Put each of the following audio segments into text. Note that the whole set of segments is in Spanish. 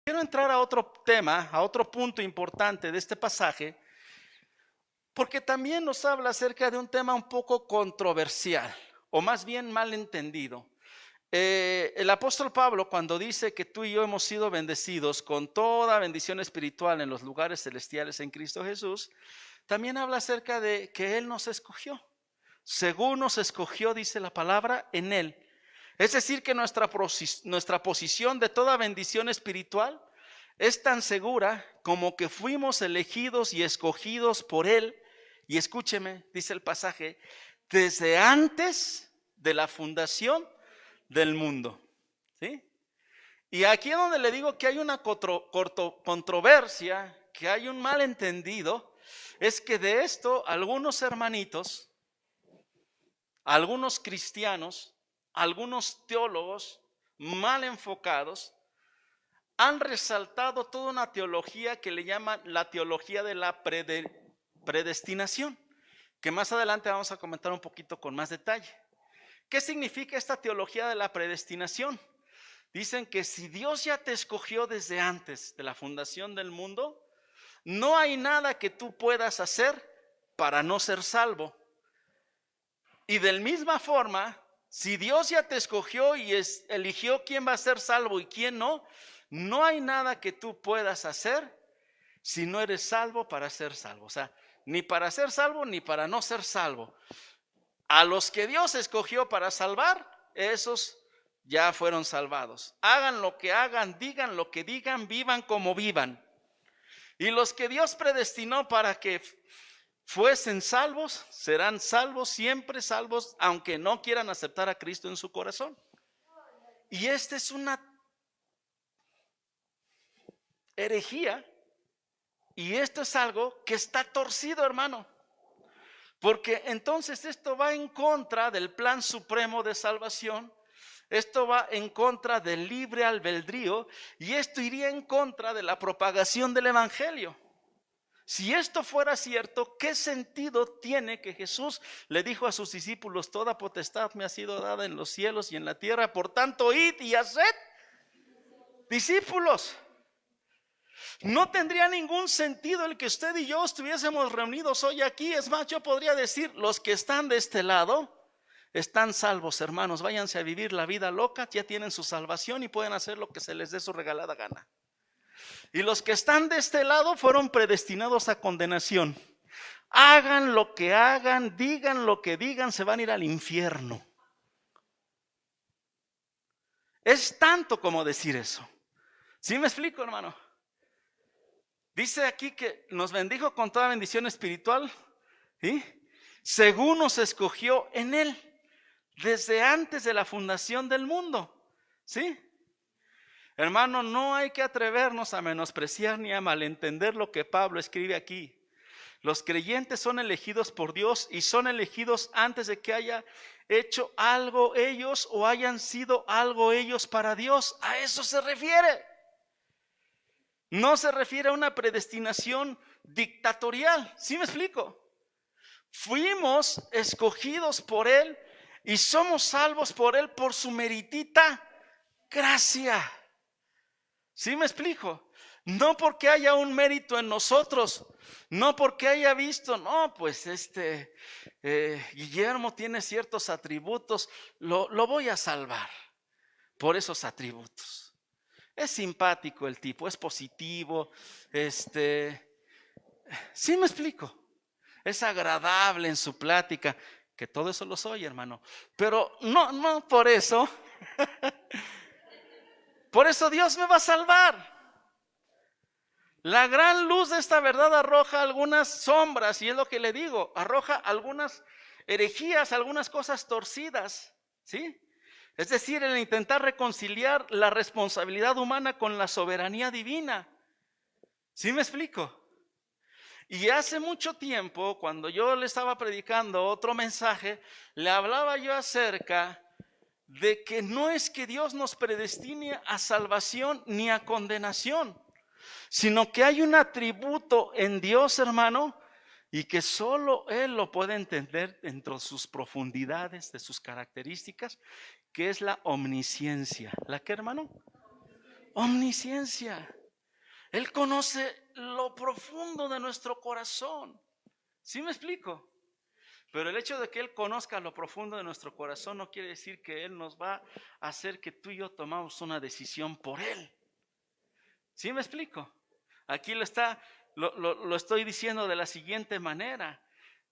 Quiero entrar a otro tema, a otro punto importante de este pasaje, porque también nos habla acerca de un tema un poco controversial, o más bien malentendido. El apóstol Pablo, cuando dice que tú y yo hemos sido bendecidos con toda bendición espiritual en los lugares celestiales en Cristo Jesús, también habla acerca de que Él nos escogió. Según nos escogió, dice la palabra, en Él. Es decir, que nuestra posición de toda bendición espiritual es tan segura como que fuimos elegidos y escogidos por Él. Y escúcheme, dice el pasaje, desde antes de la fundación del mundo. ¿Sí? Y aquí es donde le digo que hay una controversia, que hay un malentendido, es que de esto algunos hermanitos, algunos cristianos, algunos teólogos mal enfocados han resaltado toda una teología que le llaman la teología de la predestinación, que más adelante vamos a comentar un poquito con más detalle. ¿Qué significa esta teología de la predestinación? Dicen que si Dios ya te escogió desde antes de la fundación del mundo, no hay nada que tú puedas hacer para no ser salvo. Y de la misma forma, si Dios ya te escogió y eligió quién va a ser salvo y quién no, no hay nada que tú puedas hacer si no eres salvo para ser salvo. O sea, ni para ser salvo ni para no ser salvo. A los que Dios escogió para salvar, esos ya fueron salvados. Hagan lo que hagan, digan lo que digan, vivan como vivan. Y los que Dios predestinó para que fuesen salvos, serán salvos, siempre salvos, aunque no quieran aceptar a Cristo en su corazón. Y esta es una herejía, y esto es algo que está torcido, hermano. Porque entonces esto va en contra del plan supremo de salvación, esto va en contra del libre albedrío y esto iría en contra de la propagación del evangelio. Si esto fuera cierto, ¿qué sentido tiene que Jesús le dijo a sus discípulos: toda potestad me ha sido dada en los cielos y en la tierra, por tanto id y haced discípulos? No tendría ningún sentido el que usted y yo estuviésemos reunidos hoy aquí. Es más, yo podría decir: los que están de este lado están salvos, hermanos, váyanse a vivir la vida loca, ya tienen su salvación y pueden hacer lo que se les dé su regalada gana. Y los que están de este lado fueron predestinados a condenación. Hagan lo que hagan, digan lo que digan, se van a ir al infierno. Es tanto como decir eso. ¿Sí me explico, hermano? Dice aquí que nos bendijo con toda bendición espiritual, ¿sí? Según nos escogió en Él, desde antes de la fundación del mundo, ¿sí? Hermano, no hay que atrevernos a menospreciar ni a malentender lo que Pablo escribe aquí. Los creyentes son elegidos por Dios y son elegidos antes de que haya hecho algo ellos o hayan sido algo ellos para Dios. A eso se refiere. No se refiere a una predestinación dictatorial. ¿Sí me explico? Fuimos escogidos por Él y somos salvos por Él por su meritita gracia. ¿Sí me explico? No porque haya un mérito en nosotros, no porque haya visto, no, pues Guillermo tiene ciertos atributos, lo voy a salvar por esos atributos. Es simpático el tipo, es positivo, ¿sí me explico? Es agradable en su plática, que todo eso lo soy, hermano, pero no por eso, por eso Dios me va a salvar. La gran luz de esta verdad arroja algunas sombras, y es lo que le digo, arroja algunas herejías, algunas cosas torcidas, ¿sí? Es decir, el intentar reconciliar la responsabilidad humana con la soberanía divina. ¿Sí me explico? Y hace mucho tiempo, cuando yo le estaba predicando otro mensaje, le hablaba yo acerca de que no es que Dios nos predestine a salvación ni a condenación, sino que hay un atributo en Dios, hermano, y que solo Él lo puede entender dentro de sus profundidades, de sus características, que es la omnisciencia. ¿La qué, hermano? omnisciencia. Él conoce lo profundo de nuestro corazón. ¿Sí me explico? Pero el hecho de que Él conozca lo profundo de nuestro corazón no quiere decir que Él nos va a hacer que tú y yo tomamos una decisión por Él. ¿Sí me explico? Aquí lo estoy diciendo de la siguiente manera: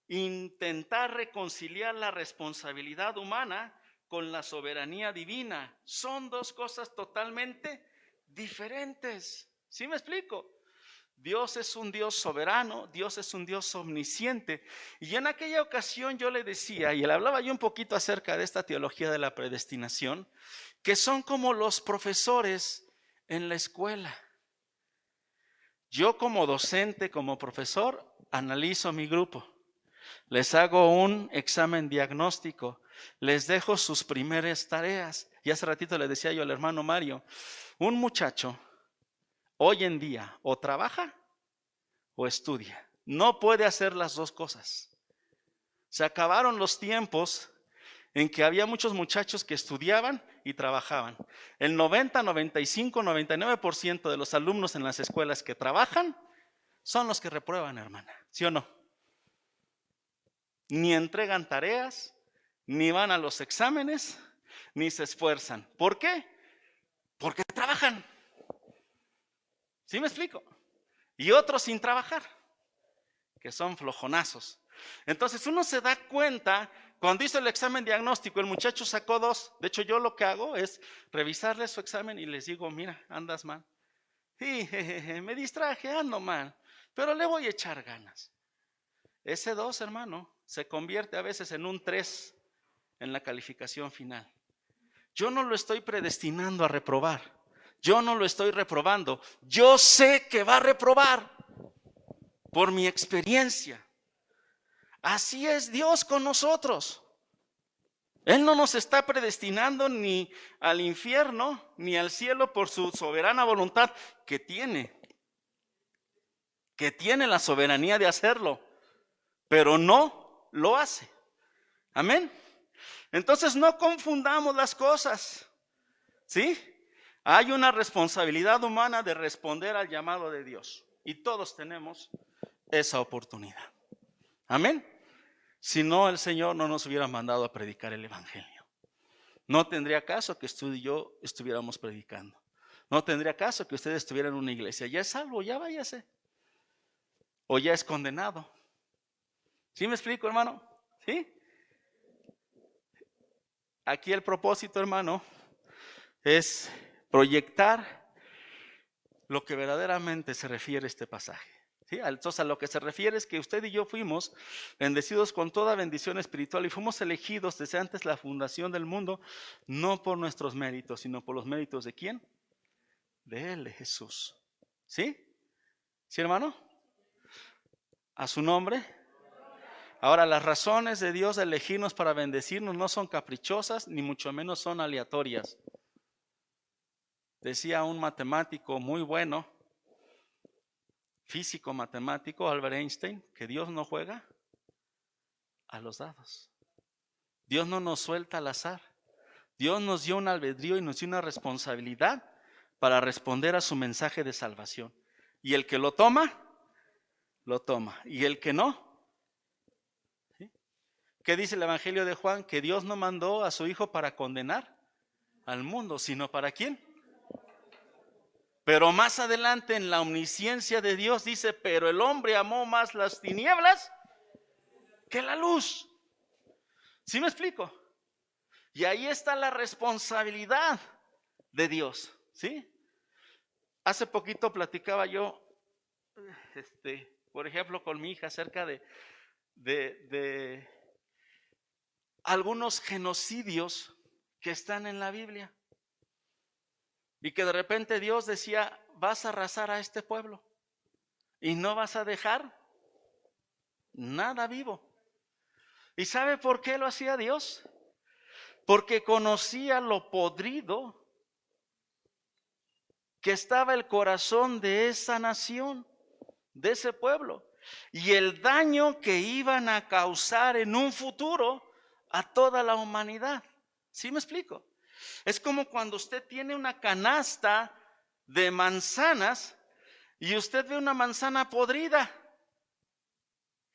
intentar reconciliar la responsabilidad humana con la soberanía divina son dos cosas totalmente diferentes. ¿Sí me explico? Dios es un Dios soberano, Dios es un Dios omnisciente. Y en aquella ocasión yo le decía, y le hablaba yo un poquito acerca de esta teología de la predestinación, que son como los profesores en la escuela. Yo como docente, como profesor, analizo mi grupo, les hago un examen diagnóstico, les dejo sus primeras tareas. Y hace ratito le decía yo al hermano Mario, un muchacho hoy en día o trabaja o estudia. No puede hacer las dos cosas. Se acabaron los tiempos en que había muchos muchachos que estudiaban y trabajaban. El 90, 95, 99% de los alumnos en las escuelas que trabajan son los que reprueban, hermana. ¿Sí o no? Ni entregan tareas, ni van a los exámenes, ni se esfuerzan. ¿Por qué? Porque trabajan. ¿Sí me explico? Y otros sin trabajar, que son flojonazos. Entonces uno se da cuenta, cuando hizo el examen diagnóstico, el muchacho sacó 2. De hecho, yo lo que hago es revisarle su examen y les digo, mira, andas mal. Sí, jejeje, me distraje, ando mal, pero le voy a echar ganas. Ese 2, hermano, se convierte a veces en un 3 en la calificación final. Yo no lo estoy predestinando a reprobar. Yo no lo estoy reprobando. Yo sé que va a reprobar por mi experiencia. Así es Dios con nosotros. Él no nos está predestinando ni al infierno ni al cielo por su soberana voluntad que tiene la soberanía de hacerlo, pero no lo hace. Amén. Entonces no confundamos las cosas. ¿Sí? Hay una responsabilidad humana de responder al llamado de Dios y todos tenemos esa oportunidad. Amén. Si no, el Señor no nos hubiera mandado a predicar el evangelio. No tendría caso que usted y yo estuviéramos predicando. No tendría caso que usted estuviera en una iglesia. Ya es salvo, ya váyase. O ya es condenado. ¿Sí me explico, hermano? ¿Sí? Aquí el propósito, hermano, es proyectar lo que verdaderamente se refiere a este pasaje. ¿Sí? Entonces a lo que se refiere es que usted y yo fuimos bendecidos con toda bendición espiritual y fuimos elegidos desde antes la fundación del mundo, no por nuestros méritos, sino por los méritos ¿de quién? De Él, de Jesús. ¿Sí? ¿Sí, hermano? A su nombre. Ahora, las razones de Dios de elegirnos para bendecirnos no son caprichosas, ni mucho menos son aleatorias. Decía un matemático muy bueno, físico matemático, Albert Einstein, que Dios no juega a los dados. Dios no nos suelta al azar. Dios nos dio un albedrío y nos dio una responsabilidad para responder a su mensaje de salvación. Y el que lo toma, lo toma. Y el que no, ¿sí? ¿Qué dice el Evangelio de Juan? Que Dios no mandó a su Hijo para condenar al mundo, sino ¿para quién? Pero más adelante en la omnisciencia de Dios dice, pero el hombre amó más las tinieblas que la luz. ¿Sí me explico? Y ahí está la responsabilidad de Dios, ¿sí? Hace poquito platicaba yo, por ejemplo, con mi hija acerca de algunos genocidios que están en la Biblia. Y que de repente Dios decía, vas a arrasar a este pueblo y no vas a dejar nada vivo. ¿Y sabe por qué lo hacía Dios? Porque conocía lo podrido que estaba el corazón de esa nación, de ese pueblo, y el daño que iban a causar en un futuro a toda la humanidad. ¿Sí me explico? Es como cuando usted tiene una canasta de manzanas y usted ve una manzana podrida.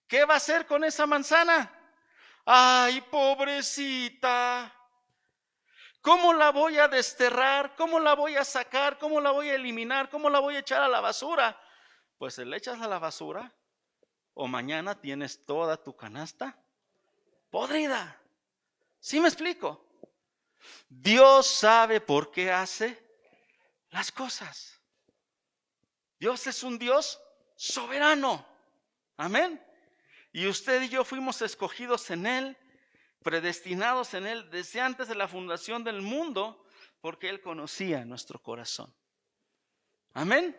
¿Qué va a hacer con esa manzana? ¡Ay, pobrecita! ¿Cómo la voy a desterrar? ¿Cómo la voy a sacar? ¿Cómo la voy a eliminar? ¿Cómo la voy a echar a la basura? Pues se la echas a la basura o mañana tienes toda tu canasta podrida. ¿Sí me explico? Dios sabe por qué hace las cosas. Dios es un Dios soberano. Amén. Y usted y yo fuimos escogidos en Él, predestinados en Él desde antes de la fundación del mundo, porque Él conocía nuestro corazón. Amén.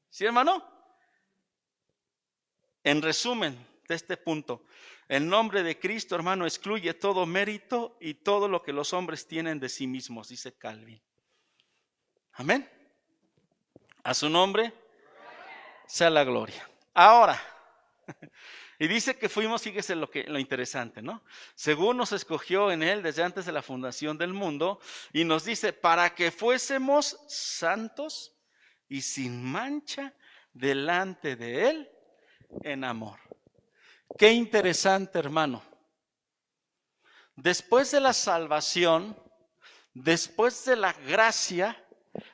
¿Sí, hermano? En resumen de este punto, el nombre de Cristo, hermano, excluye todo mérito y todo lo que los hombres tienen de sí mismos, dice Calvin. Amén. A su nombre sea la gloria. Ahora, y dice que fuimos, fíjese lo interesante, ¿no? Según nos escogió en Él desde antes de la fundación del mundo, y nos dice, para que fuésemos santos y sin mancha delante de Él en amor. Qué interesante, hermano. Después de la salvación, después de la gracia,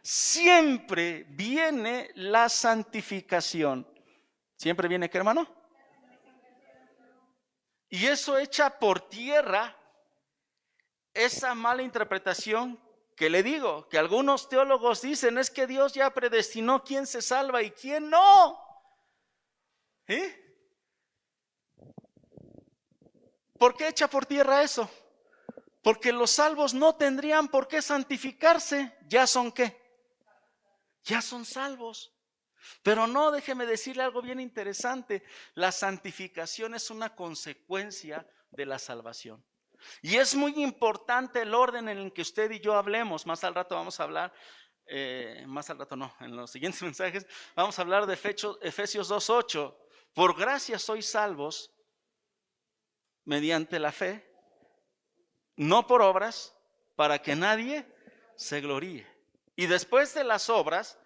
siempre viene la santificación. ¿Siempre viene qué, hermano? Y eso echa por tierra esa mala interpretación que le digo, que algunos teólogos dicen es que Dios ya predestinó quién se salva y quién no. ¿Sí? ¿Por qué echa por tierra eso? Porque los salvos no tendrían por qué santificarse. ¿Ya son qué? Ya son salvos. Pero no, déjeme decirle algo bien interesante. La santificación es una consecuencia de la salvación. Y es muy importante el orden en el que usted y yo hablemos. Más al rato vamos a hablar, más al rato no, en los siguientes mensajes vamos a hablar de Efesios 2:8. Por gracia sois salvos mediante la fe, no por obras, para que nadie se gloríe. Y después de las obras,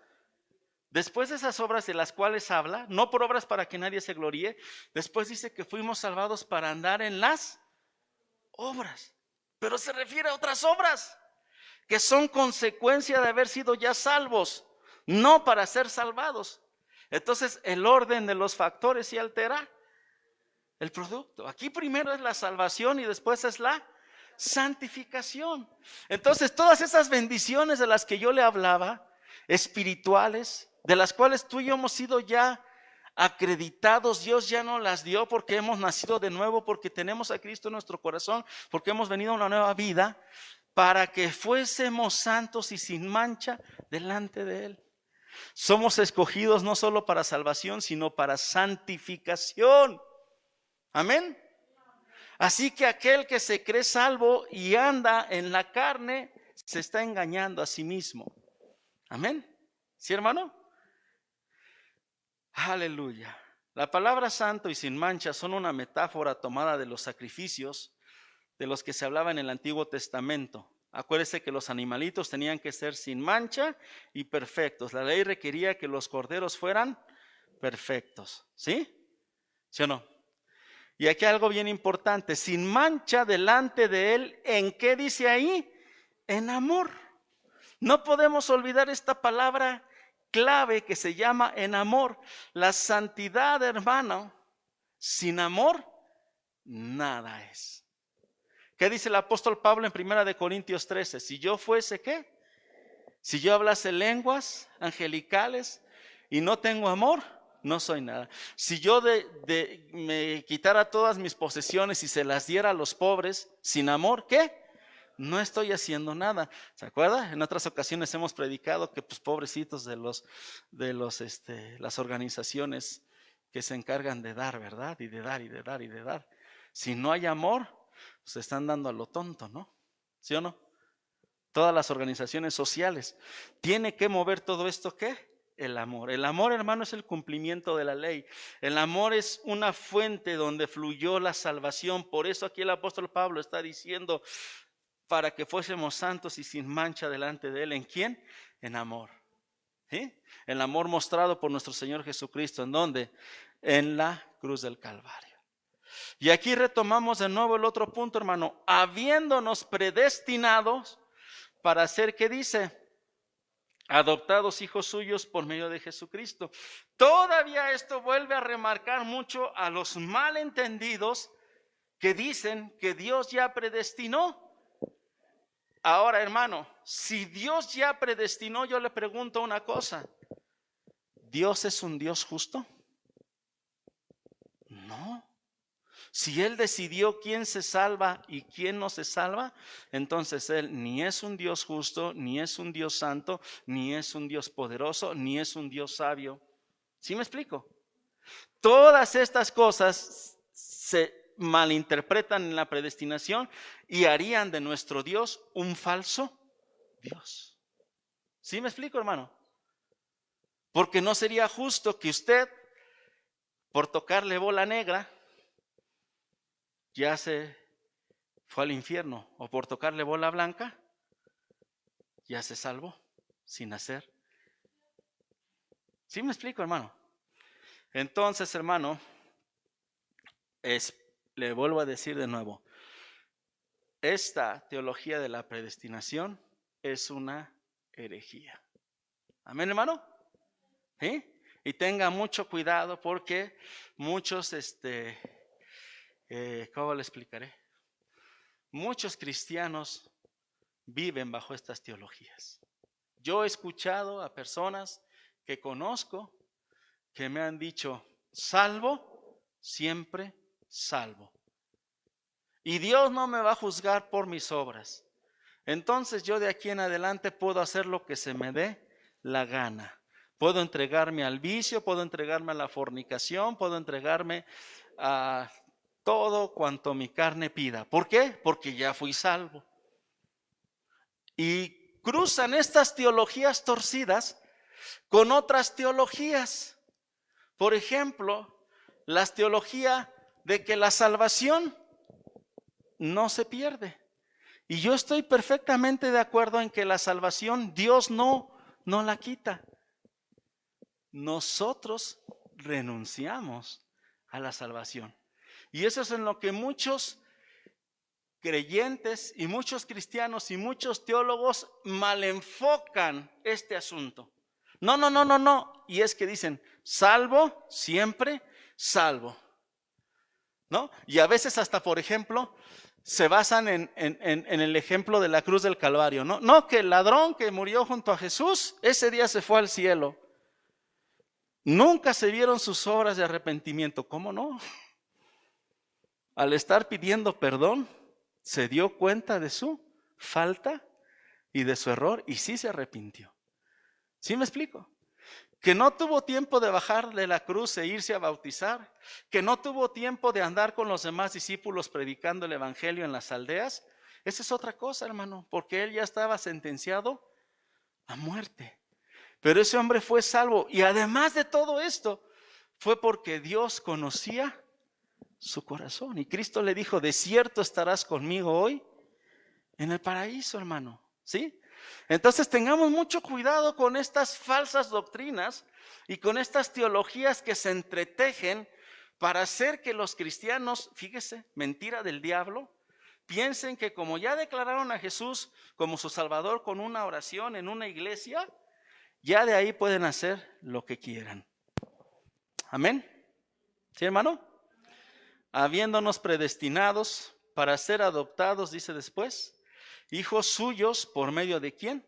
después de esas obras de las cuales habla, no por obras para que nadie se gloríe, después dice que fuimos salvados para andar en las obras. Pero se refiere a otras obras que son consecuencia de haber sido ya salvos, no para ser salvados. Entonces el orden de los factores sí altera el producto. Aquí primero es la salvación y después es la santificación. Entonces todas esas bendiciones de las que yo le hablaba, espirituales, de las cuales tú y yo hemos sido ya acreditados, Dios ya nos las dio porque hemos nacido de nuevo, porque tenemos a Cristo en nuestro corazón, porque hemos venido a una nueva vida, para que fuésemos santos y sin mancha delante de Él. Somos escogidos no solo para salvación, sino para santificación. Amén. Así que aquel que se cree salvo y anda en la carne, se está engañando a sí mismo. Amén. ¿Sí, hermano? Aleluya. La palabra santo y sin mancha son una metáfora tomada de los sacrificios de los que se hablaba en el Antiguo Testamento. Acuérdese que los animalitos tenían que ser sin mancha y perfectos. La ley requería que los corderos fueran perfectos. ¿Sí? ¿Sí o no? Y aquí hay algo bien importante. Sin mancha delante de Él, ¿en qué dice ahí? En amor. No podemos olvidar esta palabra clave que se llama en amor. La santidad, hermano, sin amor, nada es. ¿Qué dice el apóstol Pablo en 1 Corintios 13? Si yo fuese, ¿qué? Si yo hablase lenguas angelicales y no tengo amor, no soy nada. Si yo me quitara todas mis posesiones y se las diera a los pobres sin amor, ¿qué? No estoy haciendo nada. ¿Se acuerda? En otras ocasiones hemos predicado que pues pobrecitos de las organizaciones que se encargan de dar, ¿verdad? Y de dar y de dar y de dar. Si no hay amor, se están dando a lo tonto, ¿no? ¿Sí o no? Todas las organizaciones sociales. ¿Tiene que mover todo esto qué? El amor. El amor, hermano, es el cumplimiento de la ley. El amor es una fuente donde fluyó la salvación. Por eso aquí el apóstol Pablo está diciendo, para que fuésemos santos y sin mancha delante de Él. ¿En quién? En amor. ¿Sí? El amor mostrado por nuestro Señor Jesucristo. ¿En dónde? En la cruz del Calvario. Y aquí retomamos de nuevo el otro punto, hermano. Habiéndonos predestinados para ser, ¿qué dice? Adoptados hijos suyos por medio de Jesucristo. Todavía esto vuelve a remarcar mucho a los malentendidos que dicen que Dios ya predestinó. Ahora, hermano, si Dios ya predestinó, yo le pregunto una cosa. ¿Dios es un Dios justo? No. Si Él decidió quién se salva y quién no se salva, entonces Él ni es un Dios justo, ni es un Dios santo, ni es un Dios poderoso, ni es un Dios sabio. ¿Sí me explico? Todas estas cosas se malinterpretan en la predestinación y harían de nuestro Dios un falso Dios. ¿Sí me explico, hermano? Porque no sería justo que usted, por tocarle bola negra, ya se fue al infierno, o por tocarle bola blanca, ya se salvó sin hacer. ¿Sí me explico, hermano? Entonces, hermano, le vuelvo a decir de nuevo, esta teología de la predestinación es una herejía. Amén, hermano. ¿Sí? Y tenga mucho cuidado porque muchos, ¿cómo le explicaré? Muchos cristianos viven bajo estas teologías. Yo he escuchado a personas que conozco que me han dicho, salvo, siempre salvo. Y Dios no me va a juzgar por mis obras. Entonces yo de aquí en adelante puedo hacer lo que se me dé la gana. Puedo entregarme al vicio, puedo entregarme a la fornicación, puedo entregarme a todo cuanto mi carne pida. ¿Por qué? Porque ya fui salvo. Y cruzan estas teologías torcidas con otras teologías. Por ejemplo, la teología de que la salvación no se pierde. Y yo estoy perfectamente de acuerdo en que la salvación Dios no la quita. Nosotros renunciamos a la salvación. Y eso es en lo que muchos creyentes y muchos cristianos y muchos teólogos mal enfocan este asunto. No. Y es que dicen, salvo, siempre salvo. ¿No? Y a veces hasta, por ejemplo, se basan en el ejemplo de la cruz del Calvario. No, que el ladrón que murió junto a Jesús, ese día se fue al cielo. Nunca se vieron sus obras de arrepentimiento. ¿Cómo no? Al estar pidiendo perdón, se dio cuenta de su falta y de su error y sí se arrepintió. ¿Sí me explico? Que no tuvo tiempo de bajar de la cruz e irse a bautizar, que no tuvo tiempo de andar con los demás discípulos predicando el evangelio en las aldeas. Esa es otra cosa, hermano, porque él ya estaba sentenciado a muerte. Pero ese hombre fue salvo y además de todo esto, fue porque Dios conocía su corazón. Y Cristo le dijo, de cierto estarás conmigo hoy en el paraíso, hermano. ¿Sí? Entonces tengamos mucho cuidado con estas falsas doctrinas y con estas teologías que se entretejen para hacer que los cristianos, fíjese, mentira del diablo, piensen que como ya declararon a Jesús como su Salvador con una oración en una iglesia, ya de ahí pueden hacer lo que quieran. Amén. ¿Sí, hermano? Habiéndonos predestinados para ser adoptados, dice después, hijos suyos, ¿por medio de quién?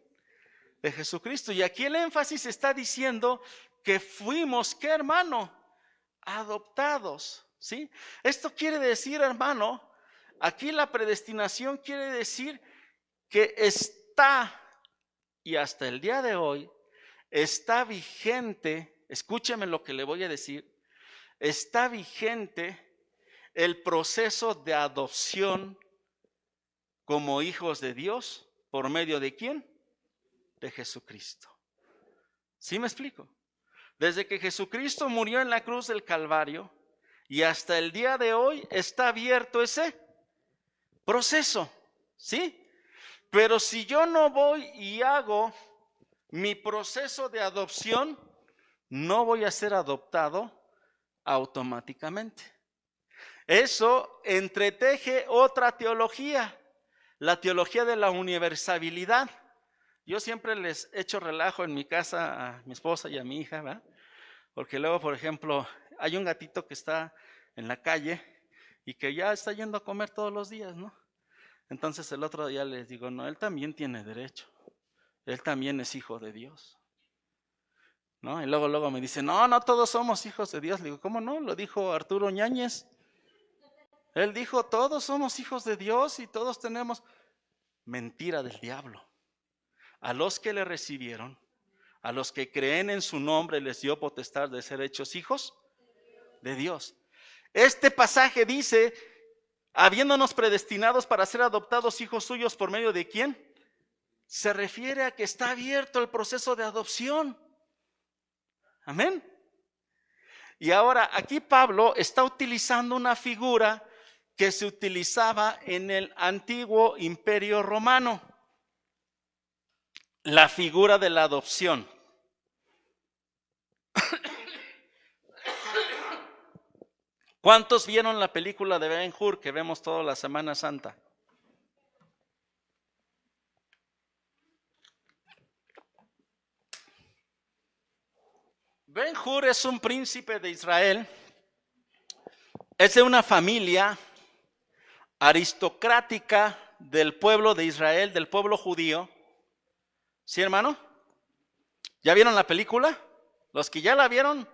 De Jesucristo. Y aquí el énfasis está diciendo que fuimos, ¿qué, hermano? Adoptados, ¿sí? Esto quiere decir, hermano, aquí la predestinación quiere decir que está, y hasta el día de hoy, está vigente, escúcheme lo que le voy a decir, está vigente el proceso de adopción como hijos de Dios, ¿por medio de quién? De Jesucristo. ¿Sí me explico? Desde que Jesucristo murió en la cruz del Calvario y hasta el día de hoy está abierto ese proceso, ¿sí? Pero si yo no voy y hago mi proceso de adopción, no voy a ser adoptado automáticamente. Eso entreteje otra teología, la teología de la universalidad. Yo siempre les echo relajo en mi casa a mi esposa y a mi hija, ¿verdad? Porque luego, por ejemplo, hay un gatito que está en la calle y que ya está yendo a comer todos los días, ¿no? Entonces el otro día les digo, no, él también tiene derecho, él también es hijo de Dios, ¿no? Y luego me dice, no todos somos hijos de Dios. Le digo, ¿cómo no? Lo dijo Arturo Ñáñez. Él dijo, todos somos hijos de Dios y todos tenemos. Mentira del diablo. A los que le recibieron, a los que creen en su nombre, les dio potestad de ser hechos hijos de Dios. Este pasaje dice, habiéndonos predestinados para ser adoptados hijos suyos, ¿por medio de quién? Se refiere a que está abierto el proceso de adopción. Amén. Y ahora aquí Pablo está utilizando una figura que se utilizaba en el antiguo imperio romano. La figura de la adopción. ¿Cuántos vieron la película de Ben-Hur que vemos toda la Semana Santa? Ben-Hur es un príncipe de Israel, es de una familia aristocrática del pueblo de Israel, del pueblo judío. ¿Sí, hermano? ¿Ya vieron la película? Los que ya la vieron,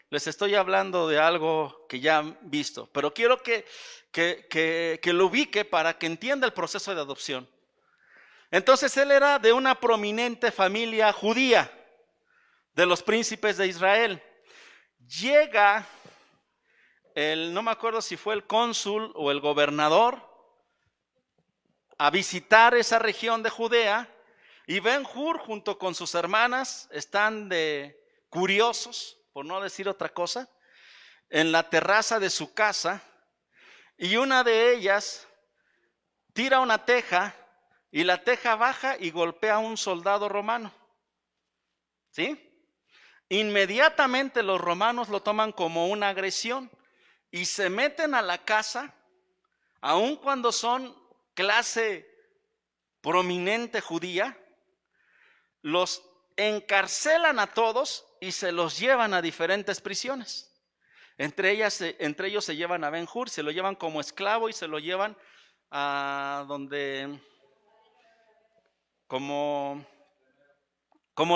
les estoy hablando de algo que ya han visto, pero quiero que lo ubique para que entienda el proceso de adopción. Entonces él era de una prominente familia judía, de los príncipes de Israel. Llega no me acuerdo si fue el cónsul o el gobernador, a visitar esa región de Judea, y Ben-Hur junto con sus hermanas están de curiosos, por no decir otra cosa, en la terraza de su casa, y una de ellas tira una teja y la teja baja y golpea a un soldado romano. ¿Sí? Inmediatamente los romanos lo toman como una agresión y se meten a la casa, aun cuando son clase prominente judía, los encarcelan a todos y se los llevan a diferentes prisiones. Entre ellos se llevan a Ben-Hur, se lo llevan como esclavo y se lo llevan a donde como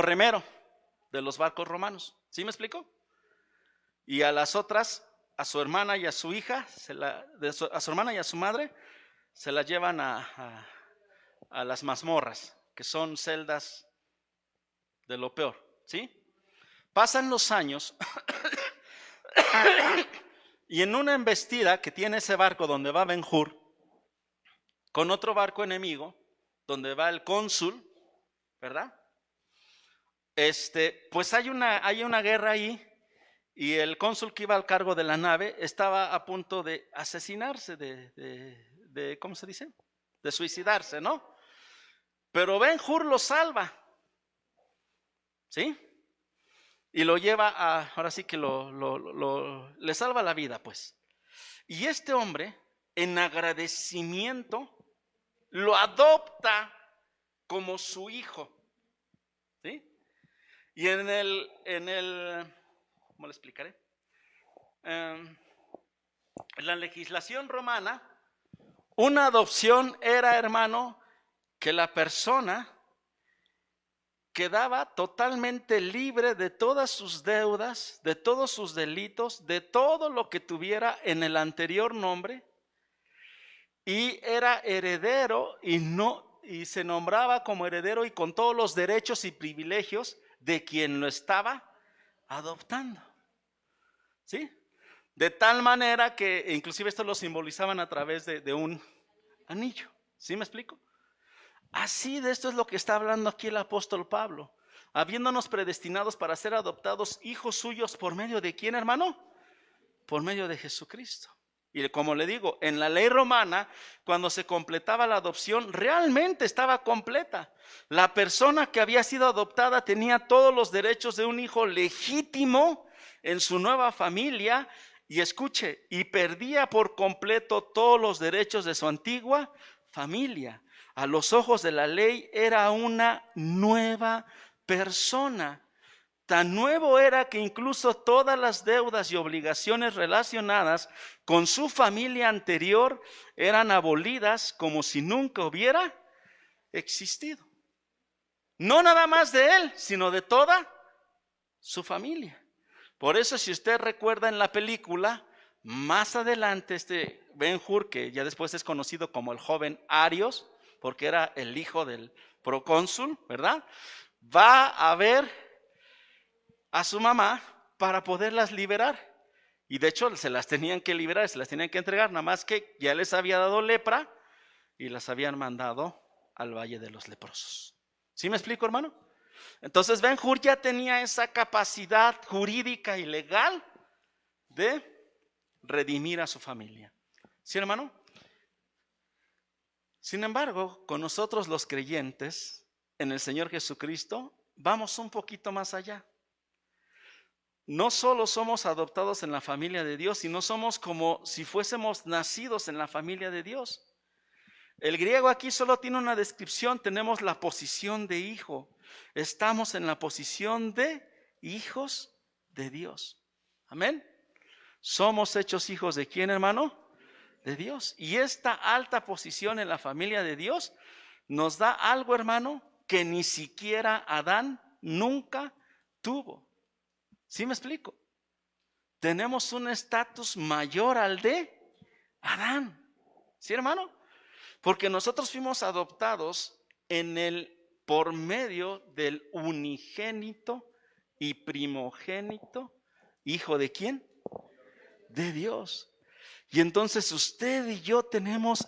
remero de los barcos romanos. ¿Sí me explico? Y a las otras, a su hermana y a su hija, a su hermana y a su madre, se las llevan a las mazmorras, que son celdas de lo peor. ¿Sí? Pasan los años y en una embestida que tiene ese barco donde va Ben-Hur, con otro barco enemigo, donde va el cónsul, ¿verdad? Pues hay una guerra ahí, y el cónsul que iba al cargo de la nave estaba a punto de asesinarse, de ¿cómo se dice? De suicidarse, ¿no? Pero Ben-Hur lo salva, ¿sí? Y lo lleva ahora sí que le salva la vida, pues. Y este hombre, en agradecimiento, lo adopta como su hijo, ¿sí? Y ¿cómo le explicaré? En la legislación romana, una adopción era, hermano, que la persona quedaba totalmente libre de todas sus deudas, de todos sus delitos, de todo lo que tuviera en el anterior nombre, y era heredero y se nombraba como heredero y con todos los derechos y privilegios de quien lo estaba adoptando. ¿Sí? De tal manera que inclusive esto lo simbolizaban a través de un anillo. ¿Sí me explico? Así de esto es lo que está hablando aquí el apóstol Pablo. Habiéndonos predestinados para ser adoptados hijos suyos, ¿por medio de quién, hermano? Por medio de Jesucristo. Y como le digo, en la ley romana, cuando se completaba la adopción, realmente estaba completa. La persona que había sido adoptada tenía todos los derechos de un hijo legítimo en su nueva familia. Y escuche, y perdía por completo todos los derechos de su antigua familia. A los ojos de la ley era una nueva persona. Tan nuevo era que incluso todas las deudas y obligaciones relacionadas con su familia anterior eran abolidas como si nunca hubiera existido. No nada más de él, sino de toda su familia. Por eso, si usted recuerda en la película, más adelante Ben-Hur, que ya después es conocido como el joven Arios, porque era el hijo del procónsul, ¿verdad? Va a ver a su mamá para poderlas liberar. Y de hecho se las tenían que liberar, se las tenían que entregar, nada más que ya les había dado lepra y las habían mandado al Valle de los Leprosos. ¿Sí me explico, hermano? Entonces Ben-Hur ya tenía esa capacidad jurídica y legal de redimir a su familia. ¿Sí, hermano? Sin embargo, con nosotros los creyentes en el Señor Jesucristo, vamos un poquito más allá. No solo somos adoptados en la familia de Dios, sino somos como si fuésemos nacidos en la familia de Dios. El griego aquí solo tiene una descripción, tenemos la posición de hijo. Estamos en la posición de hijos de Dios. Amén. Somos hechos hijos de ¿quién, hermano? De Dios. Y esta alta posición en la familia de Dios nos da algo, hermano, que ni siquiera Adán nunca tuvo. ¿Sí me explico? Tenemos un estatus mayor al de Adán. ¿Sí, hermano? Porque nosotros fuimos adoptados por medio del unigénito y primogénito, ¿hijo de quién? De Dios. Y entonces usted y yo tenemos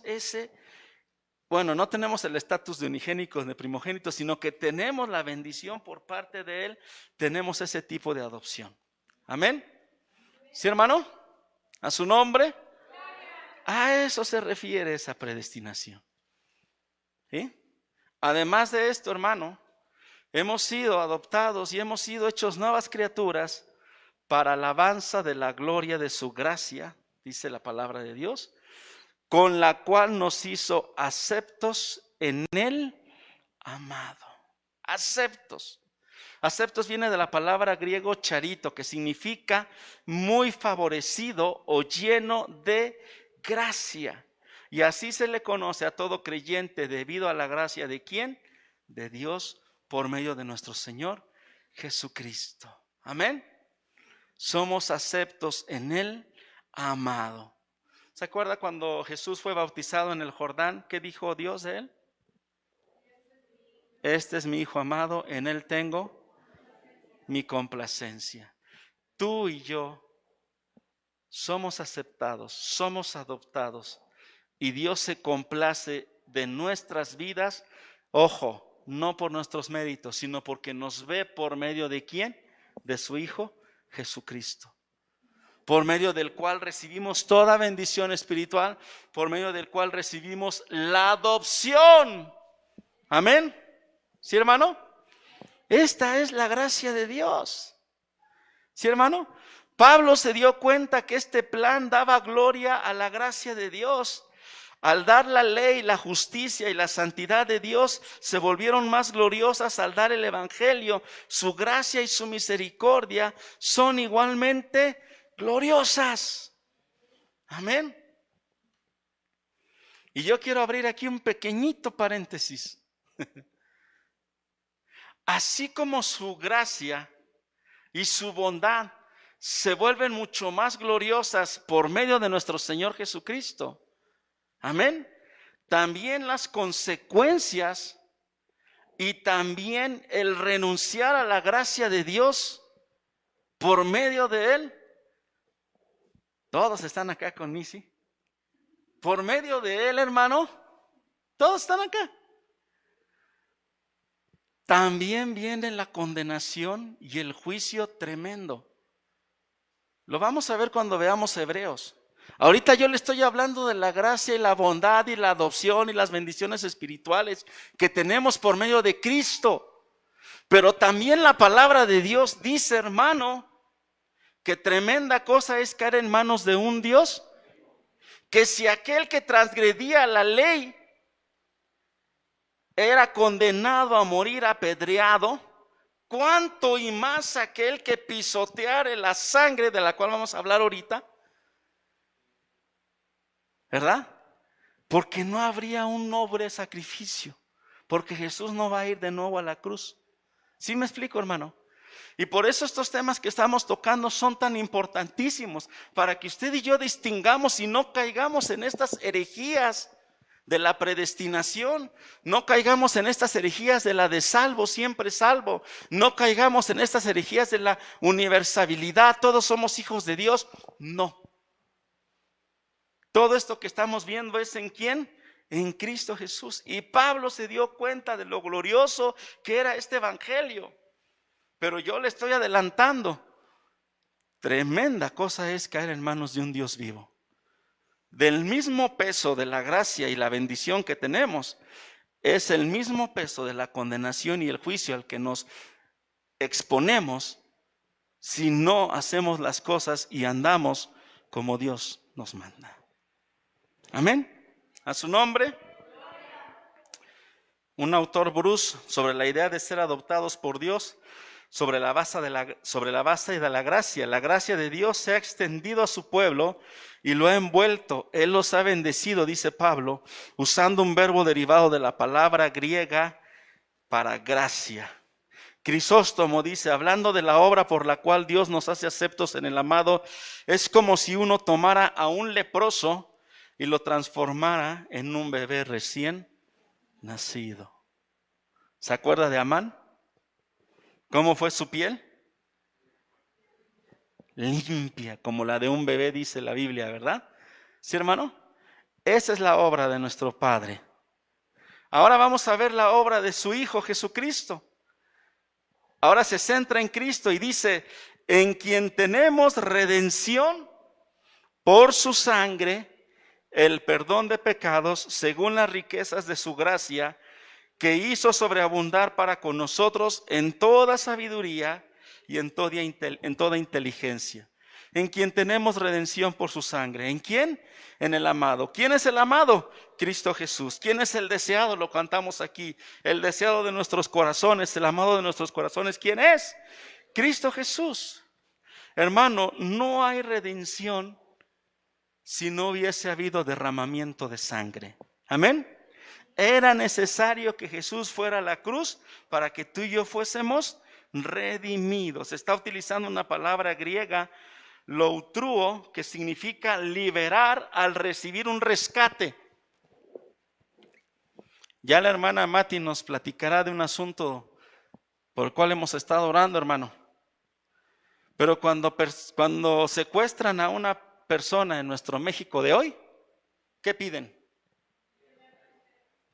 no tenemos el estatus de unigénitos, de primogénitos, sino que tenemos la bendición por parte de Él, tenemos ese tipo de adopción. Amén. ¿Sí, hermano? ¿A su nombre? A eso se refiere esa predestinación. ¿Sí? Además de esto, hermano, hemos sido adoptados y hemos sido hechos nuevas criaturas para alabanza de la gloria de su gracia, dice la palabra de Dios, con la cual nos hizo aceptos en el amado. Aceptos. Aceptos viene de la palabra griego charito, que significa muy favorecido o lleno de gracia. Y así se le conoce a todo creyente debido a la gracia de ¿quién? De Dios por medio de nuestro Señor Jesucristo. Amén. Somos aceptos en el amado. ¿Se acuerda cuando Jesús fue bautizado en el Jordán? ¿Qué dijo Dios de él? Este es mi Hijo amado, en él tengo mi complacencia. Tú y yo somos aceptados, somos adoptados y Dios se complace de nuestras vidas, ojo, no por nuestros méritos, sino porque nos ve por medio de ¿quién? De su Hijo Jesucristo, por medio del cual recibimos toda bendición espiritual, por medio del cual recibimos la adopción. Amén. ¿Sí, hermano? Esta es la gracia de Dios. ¿Sí, hermano? Pablo se dio cuenta que este plan daba gloria a la gracia de Dios. Al dar la ley, la justicia y la santidad de Dios se volvieron más gloriosas al dar el evangelio. Su gracia y su misericordia son igualmente gloriosas. Amén. Y yo quiero abrir aquí un pequeñito paréntesis. Así como su gracia y su bondad se vuelven mucho más gloriosas por medio de nuestro Señor Jesucristo. Amén. También las consecuencias y también el renunciar a la gracia de Dios por medio de Él. Todos están acá conmigo, ¿sí? Por medio de Él, hermano, todos están acá. También viene la condenación y el juicio tremendo. Lo vamos a ver cuando veamos Hebreos. Ahorita yo le estoy hablando de la gracia y la bondad y la adopción y las bendiciones espirituales que tenemos por medio de Cristo. Pero también la palabra de Dios dice, hermano, que tremenda cosa es caer en manos de un Dios, que si aquel que transgredía la ley era condenado a morir apedreado, cuánto y más aquel que pisoteare la sangre de la cual vamos a hablar ahorita, ¿verdad? Porque no habría un noble sacrificio, porque Jesús no va a ir de nuevo a la cruz. ¿Sí me explico, hermano? Y por eso estos temas que estamos tocando son tan importantísimos, para que usted y yo distingamos y no caigamos en estas herejías de la predestinación, no caigamos en estas herejías de la de salvo, siempre salvo, no caigamos en estas herejías de la universalidad, todos somos hijos de Dios. No. Todo esto que estamos viendo es ¿en quién? En Cristo Jesús. Y Pablo se dio cuenta de lo glorioso que era este evangelio. Pero yo le estoy adelantando. Tremenda cosa es caer en manos de un Dios vivo. Del mismo peso de la gracia y la bendición que tenemos, es el mismo peso de la condenación y el juicio al que nos exponemos si no hacemos las cosas y andamos como Dios nos manda. Amén. A su nombre. Un autor, Bruce, sobre la idea de ser adoptados por Dios, sobre la base de la gracia. La gracia de Dios se ha extendido a su pueblo y lo ha envuelto. Él los ha bendecido, dice Pablo, usando un verbo derivado de la palabra griega para gracia. Crisóstomo dice, hablando de la obra por la cual Dios nos hace aceptos en el amado, es como si uno tomara a un leproso y lo transformara en un bebé recién nacido. ¿Se acuerda de Amán? ¿Cómo fue su piel? Limpia, como la de un bebé, dice la Biblia, ¿verdad? ¿Sí, hermano? Esa es la obra de nuestro Padre. Ahora vamos a ver la obra de su Hijo Jesucristo. Ahora se centra en Cristo y dice, en quien tenemos redención por su sangre, el perdón de pecados según las riquezas de su gracia, que hizo sobreabundar para con nosotros en toda sabiduría y en toda inteligencia. En quien tenemos redención por su sangre. ¿En quién? En el amado. ¿Quién es el amado? Cristo Jesús. ¿Quién es el deseado? Lo cantamos aquí. El deseado de nuestros corazones, el amado de nuestros corazones. ¿Quién es? Cristo Jesús. Hermano, no hay redención si no hubiese habido derramamiento de sangre. Amén. Era necesario que Jesús fuera a la cruz para que tú y yo fuésemos redimidos. Está utilizando una palabra griega, loutruo, que significa liberar al recibir un rescate. Ya la hermana Mati nos platicará de un asunto por el cual hemos estado orando, hermano. Pero cuando secuestran a una persona en nuestro México de hoy, ¿qué piden?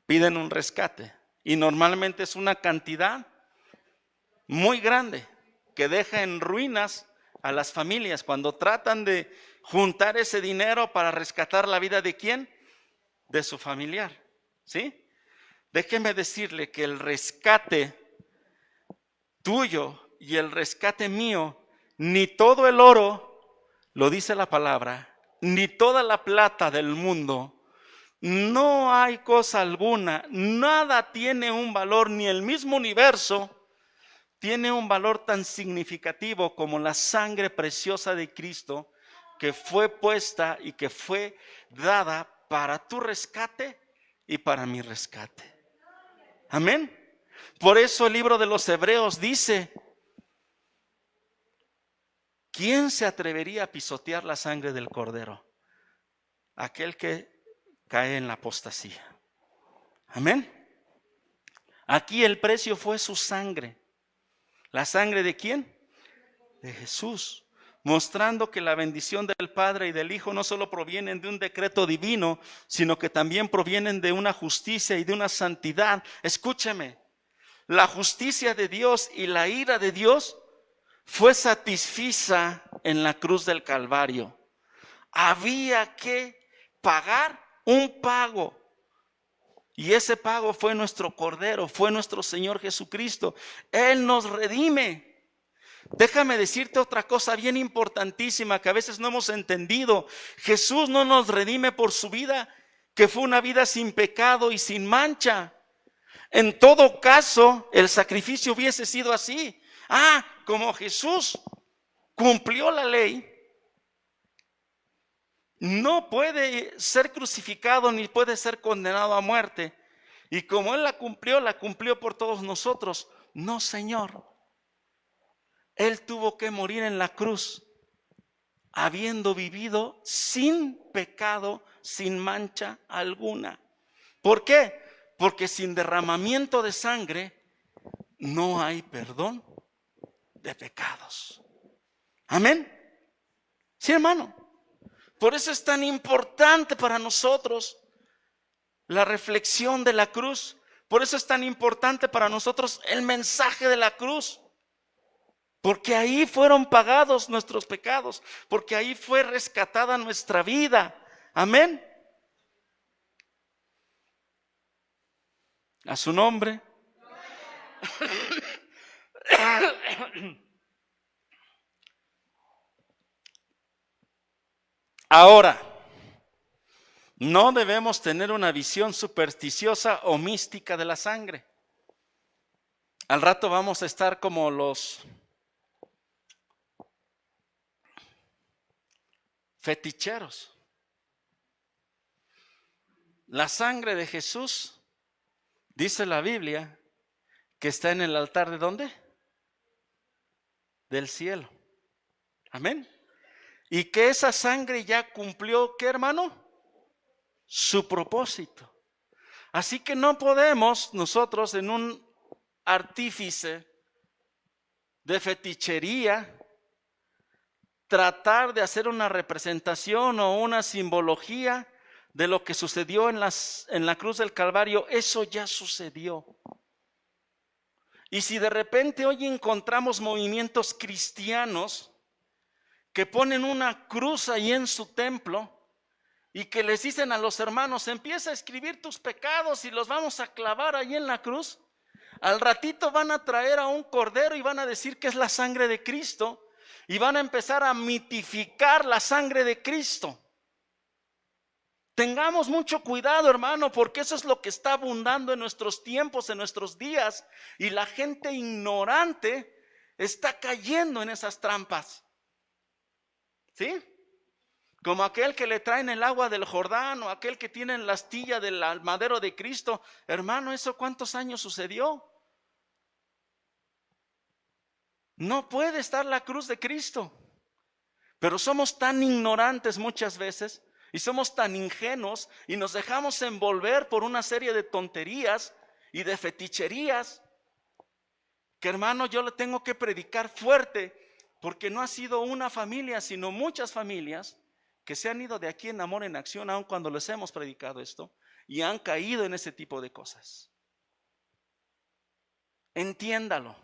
Piden un rescate. Y normalmente es una cantidad muy grande que deja en ruinas a las familias cuando tratan de juntar ese dinero para rescatar la vida de ¿quién? De su familiar. ¿Sí? Déjeme decirle que el rescate tuyo y el rescate mío, ni todo el oro, lo dice la palabra, ni toda la plata del mundo, no hay cosa alguna, nada tiene un valor, ni el mismo universo tiene un valor tan significativo como la sangre preciosa de Cristo que fue puesta y que fue dada para tu rescate y para mi rescate. Amén. Por eso el libro de los Hebreos dice, ¿quién se atrevería a pisotear la sangre del Cordero? Aquel que cae en la apostasía. Amén. Aquí el precio fue su sangre. ¿La sangre de quién? De Jesús. Mostrando que la bendición del Padre y del Hijo no solo provienen de un decreto divino, sino que también provienen de una justicia y de una santidad. Escúcheme, la justicia de Dios y la ira de Dios fue satisfecha en la cruz del Calvario. había que pagar un pago. Y ese pago fue nuestro Cordero, fue nuestro Señor Jesucristo. Él nos redime. Déjame decirte otra cosa bien importantísima que a veces no hemos entendido. Jesús no nos redime por su vida, que fue una vida sin pecado y sin mancha. En todo caso, el sacrificio hubiese sido así. Como Jesús cumplió la ley, no puede ser crucificado ni puede ser condenado a muerte. Y como Él la cumplió por todos nosotros. No, Señor. Él tuvo que morir en la cruz, habiendo vivido sin pecado, sin mancha alguna. ¿Por qué? Porque sin derramamiento de sangre no hay perdón de pecados. Amén. Sí, hermano. Por eso es tan importante para nosotros la reflexión de la cruz. Por eso es tan importante para nosotros el mensaje de la cruz. Porque ahí fueron pagados nuestros pecados. Porque ahí fue rescatada nuestra vida. Amén. A su nombre. Ahora, no debemos tener una visión supersticiosa o mística de la sangre. Al rato vamos a estar como los feticheros. La sangre de Jesús, dice la Biblia, que está en el altar ¿de dónde? Del cielo. Amén. Y que esa sangre ya cumplió, ¿qué, hermano? Su propósito. Así que no podemos nosotros en un artífice de fetichería tratar de hacer una representación o una simbología de lo que sucedió en la cruz del Calvario. Eso ya sucedió. Y si de repente hoy encontramos movimientos cristianos que ponen una cruz ahí en su templo y que les dicen a los hermanos, empieza a escribir tus pecados y los vamos a clavar ahí en la cruz, al ratito van a traer a un cordero y van a decir que es la sangre de Cristo y van a empezar a mitificar la sangre de Cristo. Tengamos mucho cuidado, hermano, porque eso es lo que está abundando en nuestros tiempos, en nuestros días, y la gente ignorante está cayendo en esas trampas. ¿Sí? Como aquel que le traen el agua del Jordán o aquel que tiene la astilla del madero de Cristo. Hermano, ¿eso cuántos años sucedió? No puede estar la cruz de Cristo. Pero somos tan ignorantes muchas veces y somos tan ingenuos y nos dejamos envolver por una serie de tonterías y de feticherías que, hermano, yo le tengo que predicar fuerte. Porque no ha sido una familia, sino muchas familias que se han ido de aquí en Amor en Acción, aun cuando les hemos predicado esto, y han caído en ese tipo de cosas. Entiéndalo.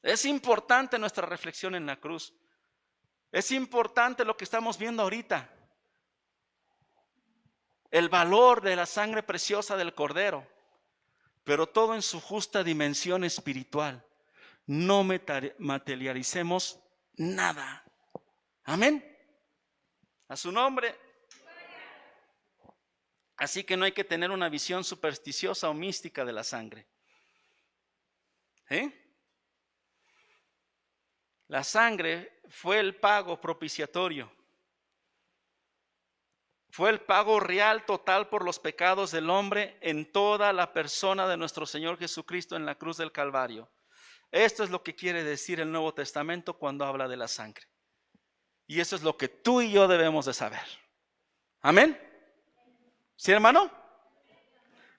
Es importante nuestra reflexión en la cruz. Es importante lo que estamos viendo ahorita. El valor de la sangre preciosa del Cordero, pero todo en su justa dimensión espiritual. No materialicemos nada. Amén. A su nombre. Así que no hay que tener una visión supersticiosa o mística de la sangre. La sangre fue el pago propiciatorio. Fue el pago real total por los pecados del hombre en toda la persona de nuestro Señor Jesucristo en la cruz del Calvario. Esto es lo que quiere decir el Nuevo Testamento cuando habla de la sangre. Y eso es lo que tú y yo debemos de saber. Amén. ¿Sí, hermano?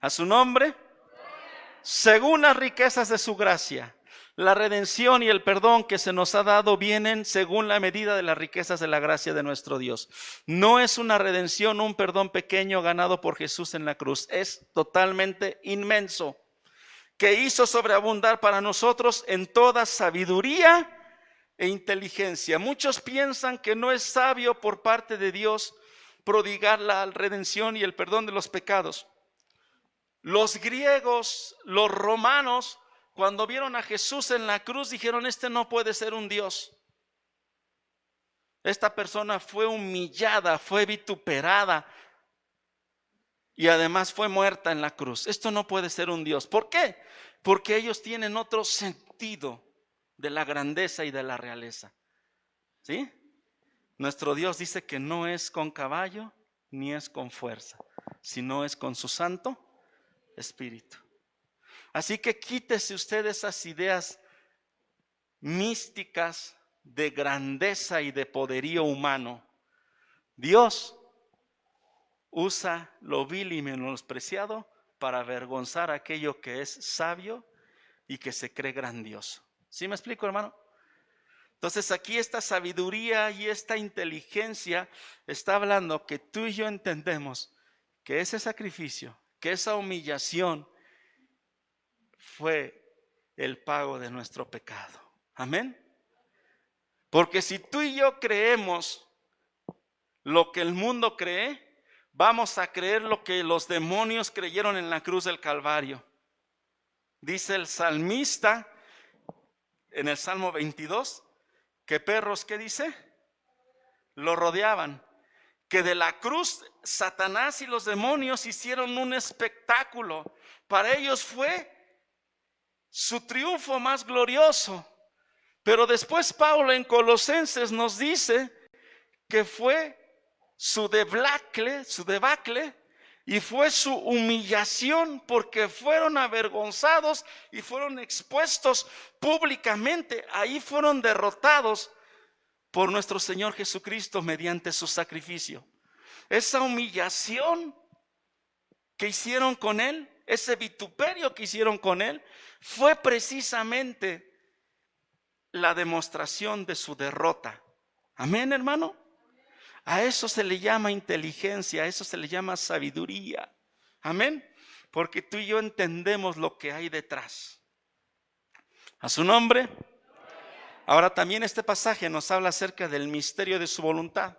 A su nombre. Según las riquezas de su gracia, la redención y el perdón que se nos ha dado vienen según la medida de las riquezas de la gracia de nuestro Dios. No es una redención, un perdón pequeño ganado por Jesús en la cruz. Es totalmente inmenso, que hizo sobreabundar para nosotros en toda sabiduría e inteligencia. Muchos piensan que no es sabio por parte de Dios prodigar la redención y el perdón de los pecados. Los griegos, los romanos, cuando vieron a Jesús en la cruz, dijeron: este no puede ser un Dios. Esta persona fue humillada, fue vituperada y además fue muerta en la cruz. Esto no puede ser un Dios. ¿Por qué? Porque ellos tienen otro sentido de la grandeza y de la realeza. ¿Sí? Nuestro Dios dice que no es con caballo ni es con fuerza, sino es con su Santo Espíritu. Así que quítese usted esas ideas místicas de grandeza y de poderío humano. Dios usa lo vil y menospreciado para avergonzar aquello que es sabio y que se cree grandioso. ¿Sí me explico, hermano? Entonces aquí esta sabiduría y esta inteligencia está hablando que tú y yo entendemos que ese sacrificio, que esa humillación fue el pago de nuestro pecado. Amén. Porque si tú y yo creemos lo que el mundo cree, vamos a creer lo que los demonios creyeron en la cruz del Calvario. Dice el salmista en el Salmo 22 que perros, ¿qué dice? Lo rodeaban. Que de la cruz Satanás y los demonios hicieron un espectáculo. Para ellos fue su triunfo más glorioso. Pero después Pablo en Colosenses nos dice que fue su debacle y fue su humillación, porque fueron avergonzados y fueron expuestos públicamente. Ahí fueron derrotados por nuestro Señor Jesucristo mediante su sacrificio. Esa humillación que hicieron con Él, ese vituperio que hicieron con Él, fue precisamente la demostración de su derrota. Amén, hermano. A eso se le llama inteligencia, a eso se le llama sabiduría. Amén. Porque tú y yo entendemos lo que hay detrás. A su nombre. Ahora también este pasaje nos habla acerca del misterio de su voluntad.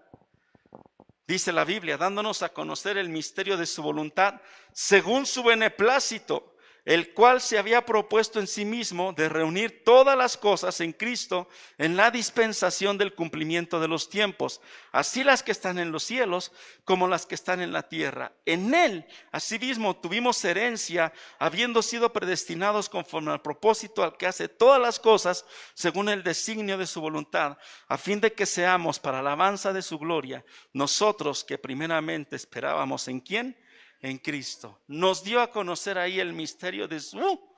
Dice la Biblia, dándonos a conocer el misterio de su voluntad, según su beneplácito, el cual se había propuesto en sí mismo de reunir todas las cosas en Cristo en la dispensación del cumplimiento de los tiempos, así las que están en los cielos como las que están en la tierra. En Él, asimismo, tuvimos herencia, habiendo sido predestinados conforme al propósito al que hace todas las cosas según el designio de su voluntad, a fin de que seamos para alabanza de su gloria, nosotros que primeramente esperábamos ¿en quién? En Cristo. Nos dio a conocer ahí el misterio de su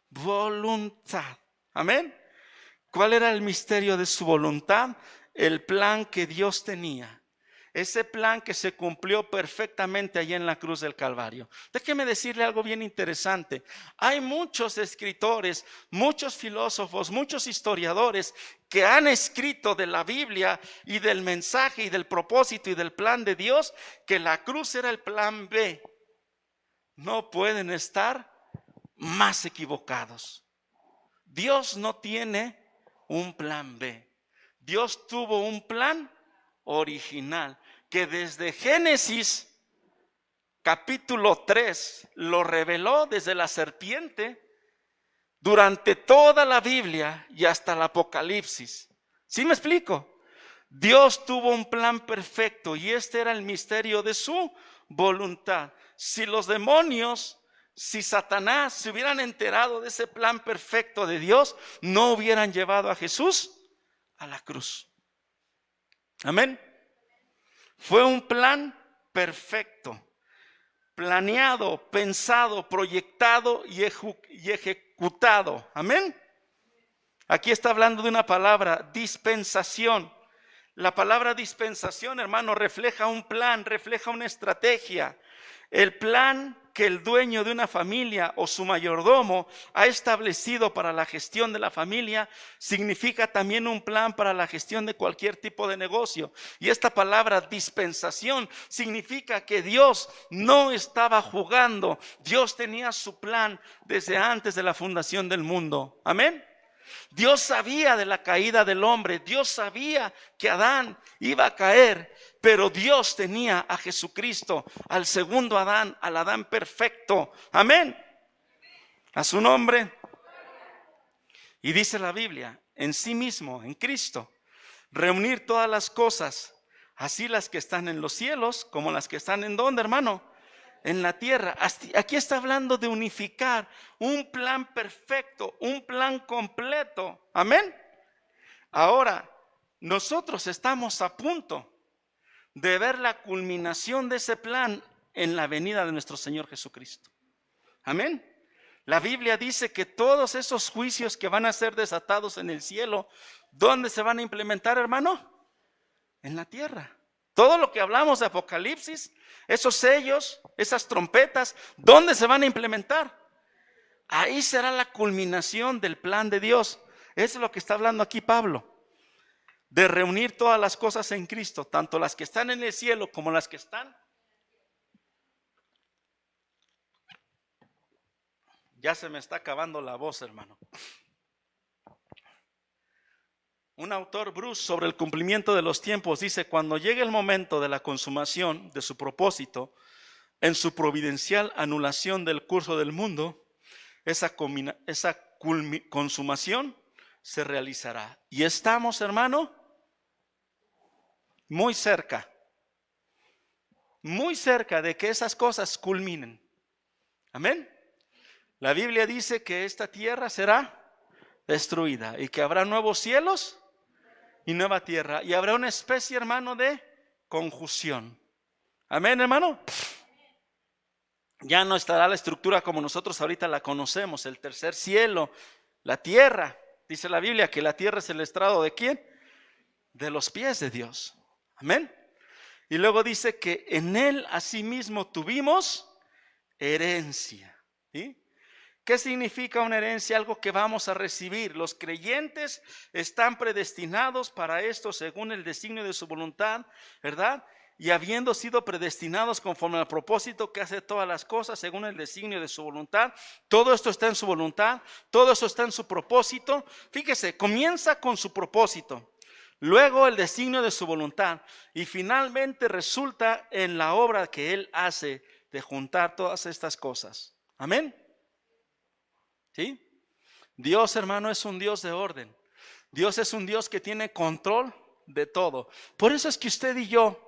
voluntad. Amén. ¿Cuál era el misterio de su voluntad? El plan que Dios tenía. Ese plan que se cumplió perfectamente allí en la cruz del Calvario. Déjeme decirle algo bien interesante. Hay muchos escritores, muchos filósofos, muchos historiadores que han escrito de la Biblia y del mensaje y del propósito y del plan de Dios, que la cruz era el plan B. No pueden estar más equivocados. Dios no tiene un plan B. Dios tuvo un plan original que desde Génesis capítulo 3 lo reveló desde la serpiente durante toda la Biblia y hasta el Apocalipsis. ¿Sí me explico? Dios tuvo un plan perfecto y este era el misterio de su voluntad. Si los demonios, si Satanás se hubieran enterado de ese plan perfecto de Dios, no hubieran llevado a Jesús a la cruz. Amén. Fue un plan perfecto, planeado, pensado, proyectado y ejecutado. Amén. Aquí está hablando de una palabra, dispensación. La palabra dispensación, hermano, refleja un plan, refleja una estrategia. El plan que el dueño de una familia o su mayordomo ha establecido para la gestión de la familia significa también un plan para la gestión de cualquier tipo de negocio. Y esta palabra dispensación significa que Dios no estaba jugando. Dios tenía su plan desde antes de la fundación del mundo. Amén. Dios sabía de la caída del hombre, Dios sabía que Adán iba a caer, pero Dios tenía a Jesucristo, al segundo Adán, al Adán perfecto. Amén. A su nombre. Y dice la Biblia, en sí mismo, en Cristo, reunir todas las cosas, así las que están en los cielos como las que están en ¿dónde, hermano? En la tierra. Aquí está hablando de unificar un plan perfecto, un plan completo. Amén. Ahora, nosotros estamos a punto de ver la culminación de ese plan en la venida de nuestro Señor Jesucristo. Amén. La Biblia dice que todos esos juicios que van a ser desatados en el cielo, ¿dónde se van a implementar, hermano? En la tierra. Todo lo que hablamos de Apocalipsis, esos sellos, esas trompetas, ¿dónde se van a implementar? Ahí será la culminación del plan de Dios. Eso es lo que está hablando aquí Pablo. De reunir todas las cosas en Cristo, tanto las que están en el cielo como las que están. Ya se me está acabando la voz, hermano. Un autor, Bruce, sobre el cumplimiento de los tiempos, dice: cuando llegue el momento de la consumación de su propósito, en su providencial anulación del curso del mundo, esa consumación se realizará. Y estamos, hermano, muy cerca de que esas cosas culminen. Amén. La Biblia dice que esta tierra será destruida y que habrá nuevos cielos y nueva tierra, y habrá una especie, hermano, de conjunción. Amén, hermano. Ya no estará la estructura como nosotros ahorita la conocemos, el tercer cielo, la tierra. Dice la Biblia que la tierra es el estrado ¿de quién? De los pies de Dios. Amén. Y luego dice que en él asimismo tuvimos herencia. ¿Sí? ¿Qué significa una herencia? Algo que vamos a recibir. Los creyentes están predestinados para esto según el designio de su voluntad, ¿verdad? Y habiendo sido predestinados conforme al propósito que hace todas las cosas según el designio de su voluntad. Todo esto está en su voluntad, todo eso está en su propósito. Fíjese, comienza con su propósito, luego el designio de su voluntad y finalmente resulta en la obra que Él hace de juntar todas estas cosas. Amén. ¿Sí? Dios, hermano, es un Dios de orden. Dios es un Dios que tiene control de todo. Por eso es que usted y yo,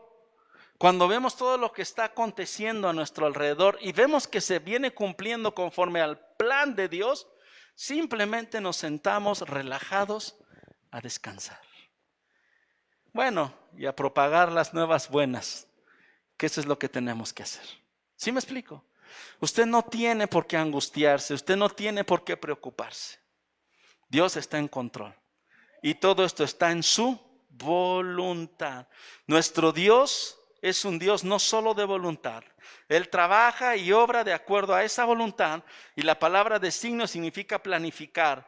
cuando vemos todo lo que está aconteciendo a nuestro alrededor y vemos que se viene cumpliendo conforme al plan de Dios, simplemente nos sentamos relajados a descansar. Bueno, y a propagar las nuevas buenas, que eso es lo que tenemos que hacer. ¿Sí me explico? Usted no tiene por qué angustiarse, usted no tiene por qué preocuparse. Dios está en control y todo esto está en su voluntad. Nuestro Dios es un Dios no solo de voluntad. Él trabaja y obra de acuerdo a esa voluntad, y la palabra designio significa planificar,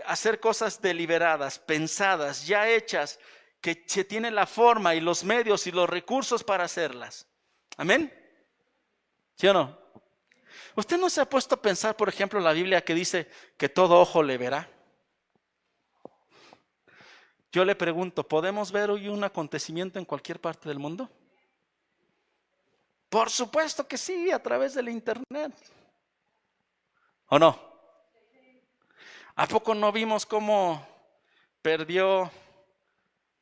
hacer cosas deliberadas, pensadas, ya hechas, que se tiene la forma y los medios y los recursos para hacerlas. Amén. ¿Sí o no? ¿Usted no se ha puesto a pensar, por ejemplo, la Biblia que dice que todo ojo le verá? Yo le pregunto, ¿podemos ver hoy un acontecimiento en cualquier parte del mundo? Por supuesto que sí, a través del internet. ¿O no? ¿A poco no vimos cómo perdió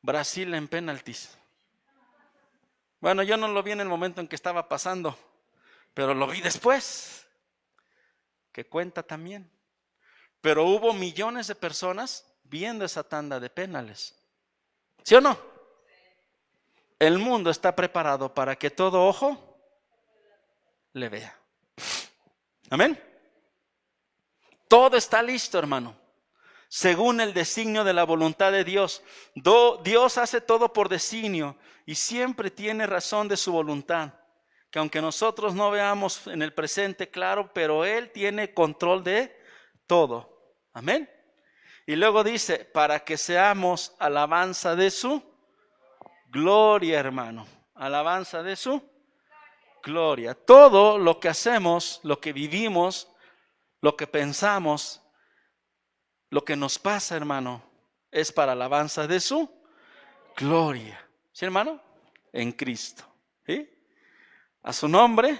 Brasil en penaltis? Bueno, yo no lo vi en el momento en que estaba pasando, pero lo vi después, que cuenta también. Pero hubo millones de personas viendo esa tanda de penales. ¿Sí o no? El mundo está preparado para que todo ojo le vea. Amén. Todo está listo, hermano, según el designio de la voluntad de Dios. Dios hace todo por designio y siempre tiene razón de su voluntad, que aunque nosotros no veamos en el presente claro, pero Él tiene control de todo. Amén. Y luego dice, para que seamos alabanza de su gloria, hermano. Alabanza de su gloria. Todo lo que hacemos, lo que vivimos, lo que pensamos, lo que nos pasa, hermano, es para alabanza de su gloria. ¿Sí, hermano? En Cristo. ¿Sí? A su nombre.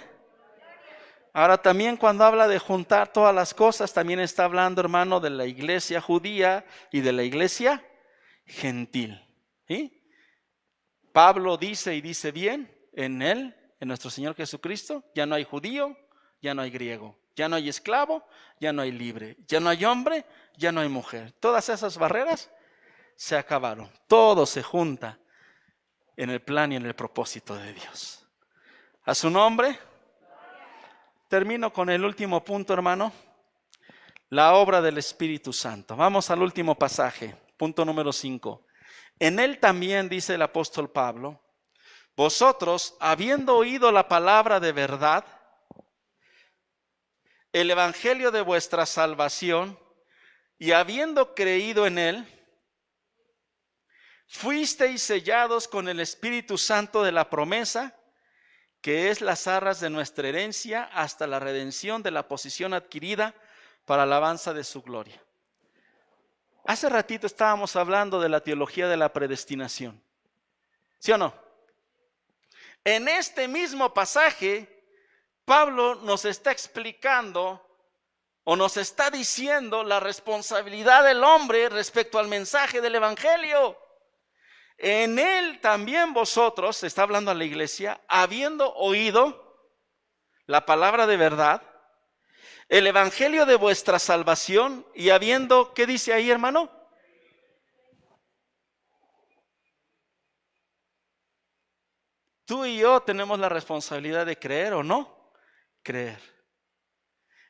Ahora también cuando habla de juntar todas las cosas, también está hablando, hermano, de la iglesia judía y de la iglesia gentil. ¿Sí? Pablo dice y dice bien, en él, en nuestro Señor Jesucristo, ya no hay judío, ya no hay griego, ya no hay esclavo, ya no hay libre, ya no hay hombre, ya no hay mujer. Todas esas barreras se acabaron. Todo se junta en el plan y en el propósito de Dios. A su nombre. Termino con el último punto, hermano. La obra del Espíritu Santo. Vamos al último pasaje, punto número 5. En él también, dice el apóstol Pablo, vosotros, habiendo oído la palabra de verdad, el evangelio de vuestra salvación, y habiendo creído en él, fuisteis sellados con el Espíritu Santo de la promesa, que es las arras de nuestra herencia hasta la redención de la posesión adquirida para alabanza de su gloria. Hace ratito estábamos hablando de la teología de la predestinación. ¿Sí o no? En este mismo pasaje, Pablo nos está explicando o nos está diciendo la responsabilidad del hombre respecto al mensaje del evangelio. En él también vosotros, está hablando a la iglesia, habiendo oído la palabra de verdad, el evangelio de vuestra salvación y habiendo, ¿qué dice ahí, hermano? Tú y yo tenemos la responsabilidad de creer o no creer.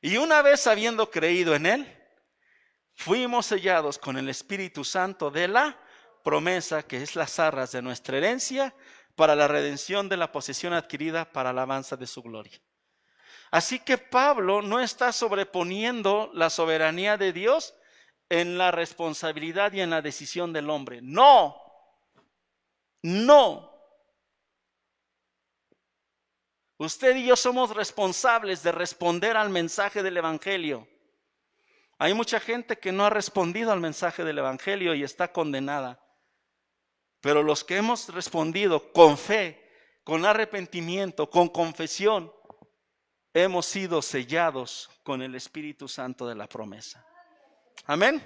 Y una vez habiendo creído en él, fuimos sellados con el Espíritu Santo de la promesa, que es las arras de nuestra herencia para la redención de la posesión adquirida para la alabanza de su gloria. Así que Pablo no está sobreponiendo la soberanía de Dios en la responsabilidad y en la decisión del hombre. No, no. Usted y yo somos responsables de responder al mensaje del evangelio. Hay mucha gente que no ha respondido al mensaje del evangelio y está condenada. Pero los que hemos respondido con fe, con arrepentimiento, con confesión, hemos sido sellados con el Espíritu Santo de la promesa. Amén.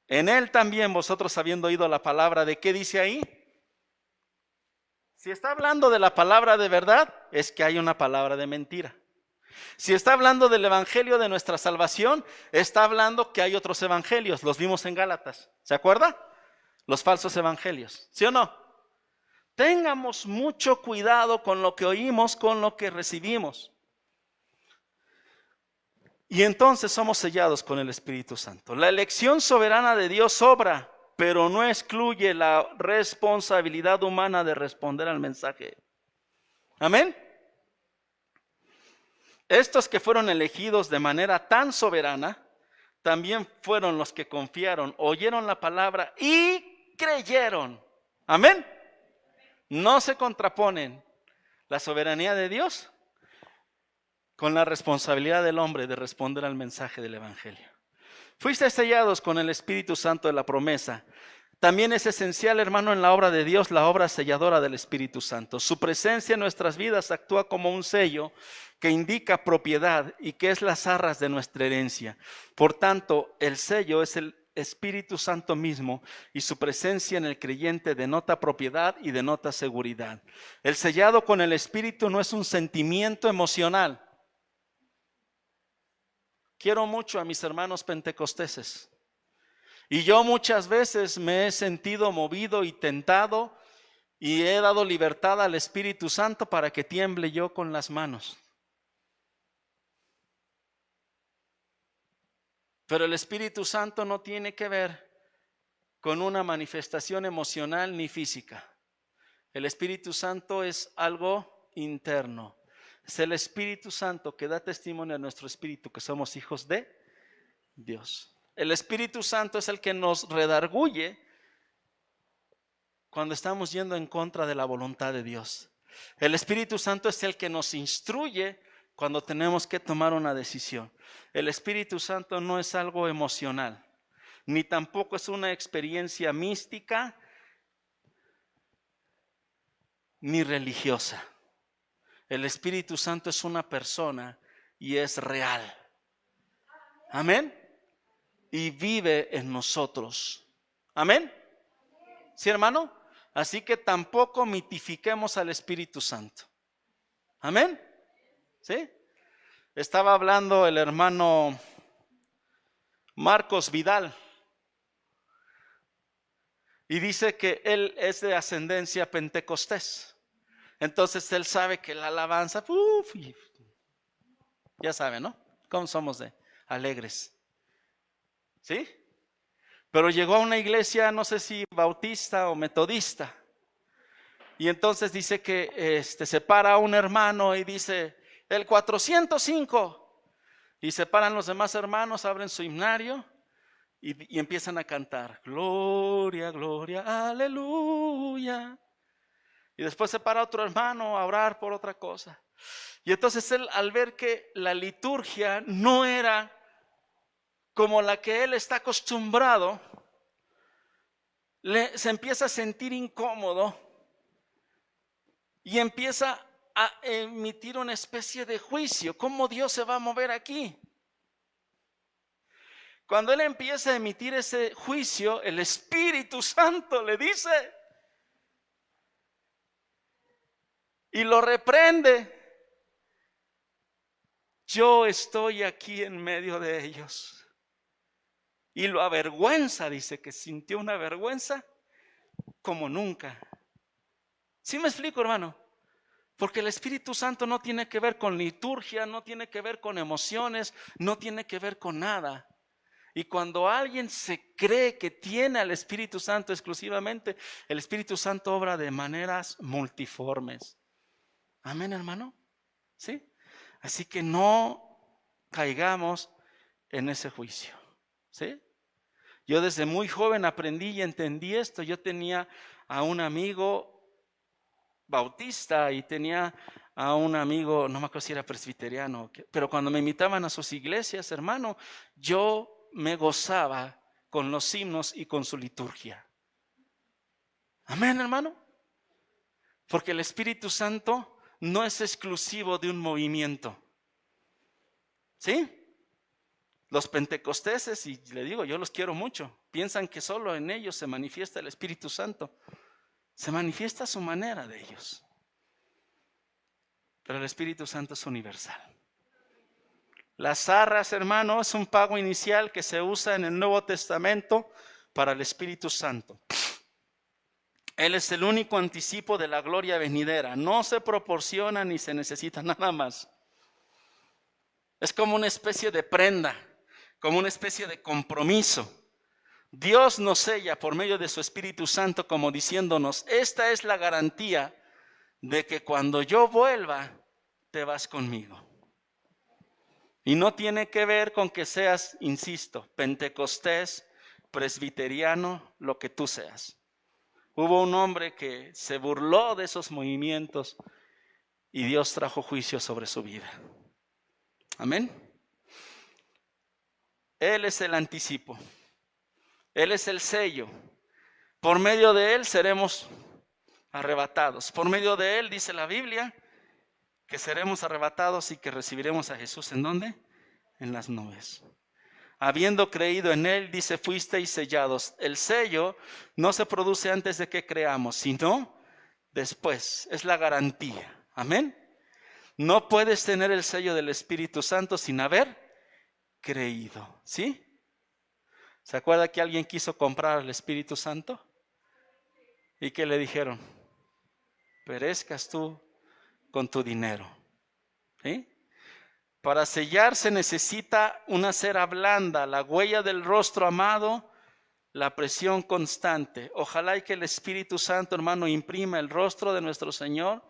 En él también vosotros, habiendo oído la palabra, ¿de qué dice ahí? Si está hablando de la palabra de verdad, es que hay una palabra de mentira. Si está hablando del evangelio de nuestra salvación, está hablando que hay otros evangelios. Los vimos en Gálatas. ¿Se acuerda? Los falsos evangelios. ¿Sí o no? Tengamos mucho cuidado con lo que oímos, con lo que recibimos. Y entonces somos sellados con el Espíritu Santo. La elección soberana de Dios obra, pero no excluye la responsabilidad humana de responder al mensaje. Amén. Estos que fueron elegidos de manera tan soberana, también fueron los que confiaron, oyeron la palabra y creyeron. Amén. No se contraponen la soberanía de Dios con la responsabilidad del hombre de responder al mensaje del evangelio. Fuiste sellados con el Espíritu Santo de la promesa. También es esencial, hermano, en la obra de Dios, la obra selladora del Espíritu Santo. Su presencia en nuestras vidas actúa como un sello que indica propiedad y que es las arras de nuestra herencia. Por tanto, el sello es el Espíritu Santo mismo y su presencia en el creyente denota propiedad y denota seguridad. El sellado con el Espíritu no es un sentimiento emocional. Quiero mucho a mis hermanos pentecosteses. Y yo muchas veces me he sentido movido y tentado y he dado libertad al Espíritu Santo para que tiemble yo con las manos. Pero el Espíritu Santo no tiene que ver con una manifestación emocional ni física. El Espíritu Santo es algo interno. Es el Espíritu Santo que da testimonio a nuestro espíritu que somos hijos de Dios. El Espíritu Santo es el que nos redarguye cuando estamos yendo en contra de la voluntad de Dios. El Espíritu Santo es el que nos instruye cuando tenemos que tomar una decisión. El Espíritu Santo no es algo emocional. ni tampoco es una experiencia mística ni religiosa. El Espíritu Santo es una persona y es real. Amén. Y vive en nosotros. Amén. ¿Sí, hermano? Así que tampoco mitifiquemos al Espíritu Santo. Amén. ¿Sí? Estaba hablando el hermano Marcos Vidal y dice que él es de ascendencia pentecostés. Entonces él sabe que la alabanza, ya sabe, ¿no? Cómo somos de alegres. ¿Sí? Pero llegó a una iglesia, no sé si bautista o metodista. Y entonces dice que se para un hermano y dice, el 405. Y se paran los demás hermanos, abren su himnario y empiezan a cantar. Gloria, gloria, aleluya. Y después se para otro hermano a orar por otra cosa. Y entonces él, al ver que la liturgia no era como la que él está acostumbrado, se empieza a sentir incómodo y empieza a emitir una especie de juicio. ¿Cómo Dios se va a mover aquí? Cuando él empieza a emitir ese juicio, el Espíritu Santo le dice y lo reprende. Yo estoy aquí en medio de ellos. Y lo avergüenza, dice que sintió una vergüenza como nunca. ¿Sí me explico, hermano? Porque el Espíritu Santo no tiene que ver con liturgia, no tiene que ver con emociones, no tiene que ver con nada. Y cuando alguien se cree que tiene al Espíritu Santo exclusivamente, el Espíritu Santo obra de maneras multiformes. Amén, hermano. ¿Sí? Así que no caigamos en ese juicio. ¿Sí? Yo desde muy joven aprendí y entendí esto. Yo tenía a un amigo bautista y tenía a un amigo, no me acuerdo si era presbiteriano, pero cuando me invitaban a sus iglesias, hermano, yo me gozaba con los himnos y con su liturgia. Amén, hermano. Porque el Espíritu Santo no es exclusivo de un movimiento. ¿Sí? Los pentecosteses, y le digo, yo los quiero mucho, piensan que solo en ellos se manifiesta el Espíritu Santo. Se manifiesta a su manera de ellos. Pero el Espíritu Santo es universal. Las arras, hermano, es un pago inicial que se usa en el Nuevo Testamento para el Espíritu Santo. Él es el único anticipo de la gloria venidera. No se proporciona ni se necesita nada más. Es como una especie de prenda, como una especie de compromiso. Dios nos sella por medio de su Espíritu Santo como diciéndonos, esta es la garantía de que cuando yo vuelva, te vas conmigo. Y no tiene que ver con que seas, insisto, pentecostés, presbiteriano, lo que tú seas. Hubo un hombre que se burló de esos movimientos y Dios trajo juicio sobre su vida. Amén. Él es el anticipo. Él es el sello. Por medio de Él seremos arrebatados. Por medio de Él, dice la Biblia, que seremos arrebatados y que recibiremos a Jesús. ¿En dónde? En las nubes. Habiendo creído en Él, dice, fuisteis sellados. El sello no se produce antes de que creamos, sino después. Es la garantía. Amén. No puedes tener el sello del Espíritu Santo sin haber creído. ¿Sí? ¿Se acuerda que alguien quiso comprar al Espíritu Santo? ¿Y qué le dijeron? Perezcas tú con tu dinero. ¿Sí? Para sellar se necesita una cera blanda, la huella del rostro amado, la presión constante. Ojalá y que el Espíritu Santo, hermano, imprima el rostro de nuestro Señor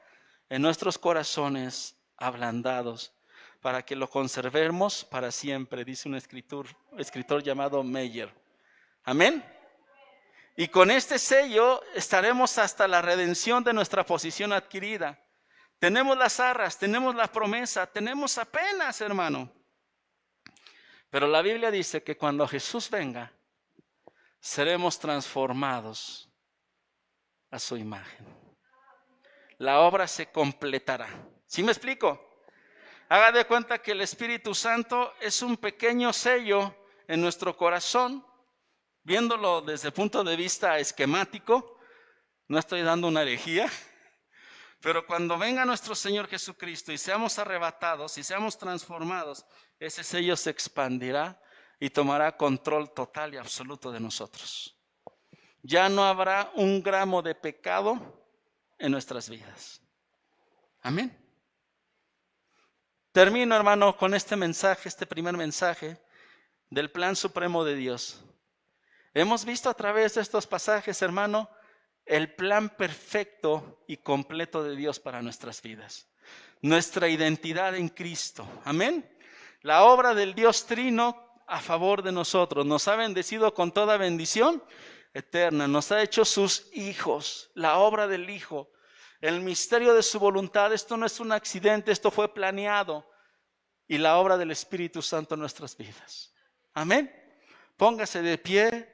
en nuestros corazones ablandados, para que lo conservemos para siempre, dice un escritor llamado Meyer. Amén. Y con este sello estaremos hasta la redención de nuestra posición adquirida. Tenemos las arras, tenemos la promesa, tenemos apenas, hermano. Pero la Biblia dice que cuando Jesús venga, seremos transformados a su imagen. La obra se completará. ¿Sí me explico? Haga de cuenta que el Espíritu Santo es un pequeño sello en nuestro corazón, viéndolo desde el punto de vista esquemático. No estoy dando una herejía, pero cuando venga nuestro Señor Jesucristo y seamos arrebatados y seamos transformados, ese sello se expandirá y tomará control total y absoluto de nosotros. Ya no habrá un gramo de pecado en nuestras vidas. Amén. Termino, hermano, con este mensaje, este primer mensaje del plan supremo de Dios. Hemos visto a través de estos pasajes, hermano, el plan perfecto y completo de Dios para nuestras vidas. Nuestra identidad en Cristo. Amén. La obra del Dios Trino a favor de nosotros. Nos ha bendecido con toda bendición eterna. Nos ha hecho sus hijos. La obra del Hijo. El misterio de su voluntad. Esto no es un accidente. Esto fue planeado. Y la obra del Espíritu Santo en nuestras vidas. Amén. Póngase de pie.